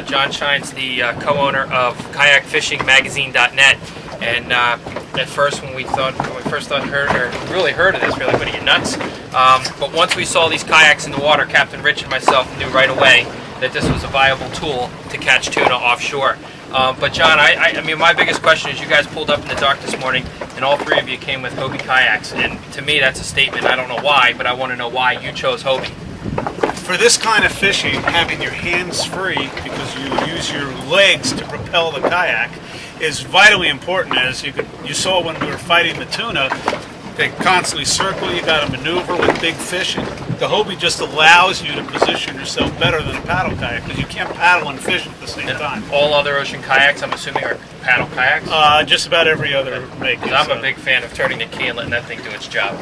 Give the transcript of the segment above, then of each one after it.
John Shine's the co-owner of kayakfishingmagazine.net, and at first when we first really heard of this, we were like, what are you, nuts? But once we saw these kayaks in the water, Captain Rich and myself knew right away that this was a viable tool to catch tuna offshore. But John, I mean, my biggest question is, you guys pulled up in the dark this morning, and all three of you came with Hobie kayaks, and to me that's a statement. I don't know why, but I want to know why you chose Hobie. For this kind of fishing, having your hands free, because you use your legs to propel the kayak, is vitally important. As you saw when we were fighting the tuna, they constantly circle, you got to maneuver with big fish, and the Hobie just allows you to position yourself better than a paddle kayak, because you can't paddle and fish at the same time. All other ocean kayaks, I'm assuming, are paddle kayaks? Just about every other make. I'm a big fan of turning the key and letting that thing do its job.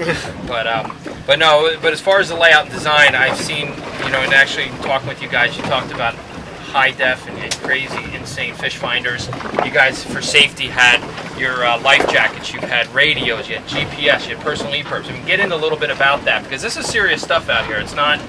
But as far as the layout and design, I've seen, and actually talking with you guys, you talked about high def and crazy, insane fish finders. You guys, for safety, had your life jackets, you had radios, you had GPS, you had personal e-perps. I mean, get into a little bit about that, because this is serious stuff out here. It's not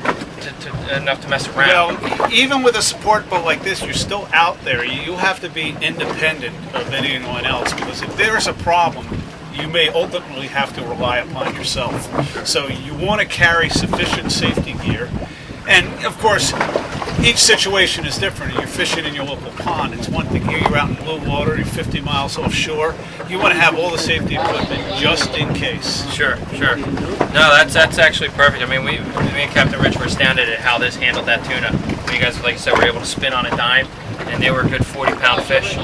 enough to mess around. Well, even with a support boat like this, you're still out there. You have to be independent of anyone else, because if there's a problem, you may ultimately have to rely upon yourself. So you want to carry sufficient safety gear. And of course, each situation is different. You're fishing in your local pond. It's one thing here, you're out in blue water, you're 50 miles offshore. You want to have all the safety equipment just in case. Sure. No, that's actually perfect. I mean, me and Captain Rich were astounded at how this handled that tuna. You guys, like I said, were able to spin on a dime, and they were a good 40-pound fish.